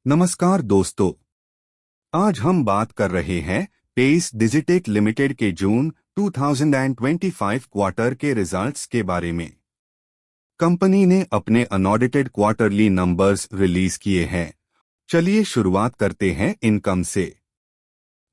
नमस्कार दोस्तों, आज हम बात कर रहे हैं पेस डिजिटेक लिमिटेड के जून 2025 क्वार्टर के रिजल्ट्स के बारे में। कंपनी ने अपने अनऑडिटेड क्वार्टरली नंबर्स रिलीज किए हैं। चलिए शुरुआत करते हैं इनकम से।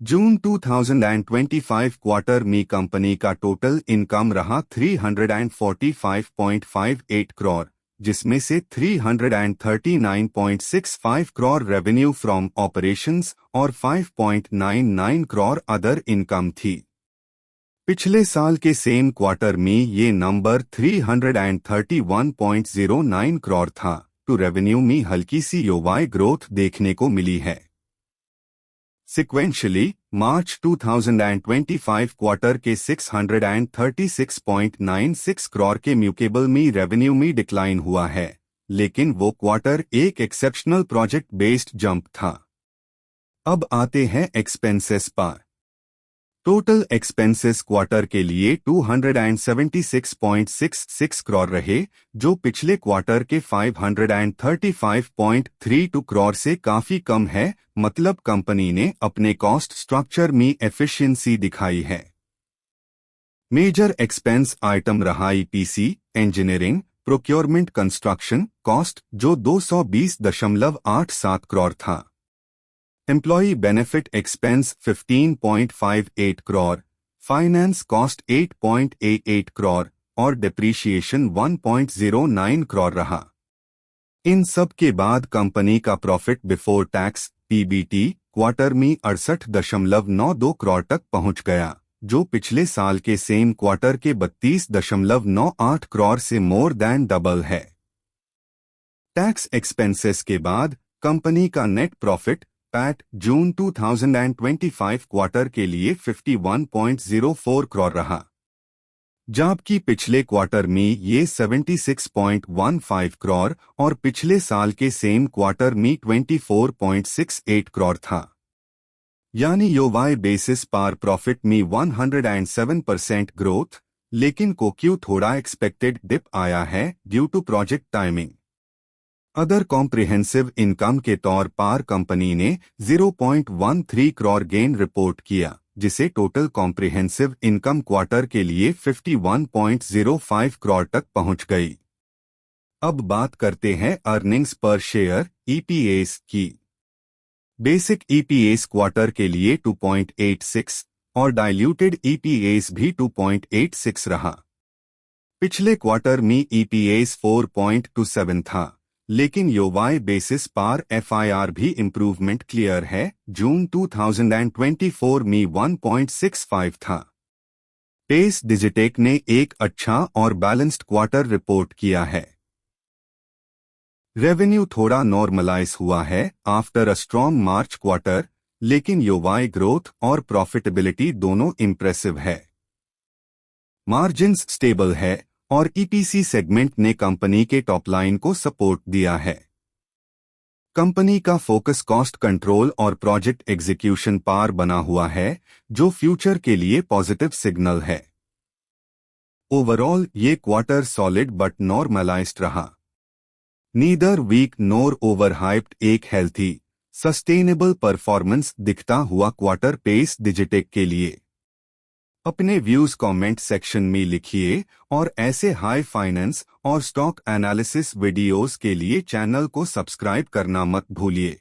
जून 2025 क्वार्टर में कंपनी का टोटल इनकम रहा 345.58 करोड़, जिसमें से 339.65 करोड़ रेवेन्यू फ्रॉम ऑपरेशंस और 5.99 करोड़ अदर इनकम थी। पिछले साल के सेम क्वार्टर में ये नंबर 331.09 करोड़ था, तो रेवेन्यू में हल्की सी योवाई ग्रोथ देखने को मिली है। सिक्वेंशली मार्च 2025 क्वार्टर के 636.96 करोड़ के म्यूकेबल में रेवेन्यू में डिक्लाइन हुआ है, लेकिन वो क्वार्टर एक एक्सेप्शनल प्रोजेक्ट बेस्ड जंप था। अब आते हैं एक्सपेंसेस पर। टोटल एक्सपेंसेस क्वार्टर के लिए 276.66 करोड़ रहे, जो पिछले क्वार्टर के 535.32 करोड़ से काफी कम है। मतलब कंपनी ने अपने कॉस्ट स्ट्रक्चर में एफिशिएंसी दिखाई है। मेजर एक्सपेंस आइटम रहा EPC, engineering, procurement, construction cost, जो 220.87 करोड़ था। Employee benefit expense 15.58 crore, finance cost 8.88 crore और डिप्रीशिएशन 1.09 करोड़ रहा। इन सब के बाद कंपनी का profit before tax PBT quarter में 68.92 करोड़ तक पहुंच गया, जो पिछले साल के सेम क्वार्टर के 32.98 करोड़ से मोर देन डबल है। टैक्स एक्सपेंसेस के बाद कंपनी का नेट प्रॉफिट पैट जून 2025 क्वार्टर के लिए 51.04 करोड़ रहा, जबकि पिछले क्वार्टर में ये 76.15 करोड़ और पिछले साल के सेम क्वार्टर में 24.68 करोड़ था। यानी योवाई बेसिस पर प्रॉफिट में 107% ग्रोथ, लेकिन क्यों थोड़ा एक्सपेक्टेड डिप आया है due to project timing. Other comprehensive income के तौर पर कंपनी ने 0.13 करोड़ गेन रिपोर्ट किया, जिसे टोटल कॉम्प्रिहेंसिव इनकम क्वार्टर के लिए 51.05 करोड़ तक पहुंच गई। अब बात करते हैं अर्निंग्स पर शेयर ईपीएस की। बेसिक ईपीएस क्वार्टर के लिए 2.86 और डाइल्यूटेड ईपीएस भी 2.86 रहा। पिछले क्वार्टर में ईपीएस 4.27 था, लेकिन योवाई बेसिस पर एफआईआर भी इम्प्रूवमेंट क्लियर है। जून 2024 में 1.65 था। पेस डिजिटेक ने एक अच्छा और बैलेंस्ड क्वार्टर रिपोर्ट किया है। रेवेन्यू थोड़ा नॉर्मलाइज हुआ है after a strong March quarter, लेकिन योवाई ग्रोथ और प्रॉफिटेबिलिटी दोनों इम्प्रेसिव है। मार्जिन्स स्टेबल है और ईपीसी सेगमेंट ने कंपनी के टॉप लाइन को सपोर्ट दिया है। कंपनी का फोकस कॉस्ट कंट्रोल और प्रोजेक्ट एग्जीक्यूशन पर बना हुआ है, जो फ्यूचर के लिए पॉजिटिव सिग्नल है। ओवरऑल ये क्वार्टर सॉलिड बट नॉर्मलाइज्ड रहा। नीदर वीक नोर ओवरहाइप्ड, एक हेल्थी सस्टेनेबल परफॉर्मेंस दिखता हुआ क्वार्टर पेस डिजिटेक के लिए। अपने व्यूज कमेंट सेक्शन में लिखिए और ऐसे हाई फाइनेंस और स्टॉक एनालिसिस वीडियोस के लिए चैनल को सब्सक्राइब करना मत भूलिए।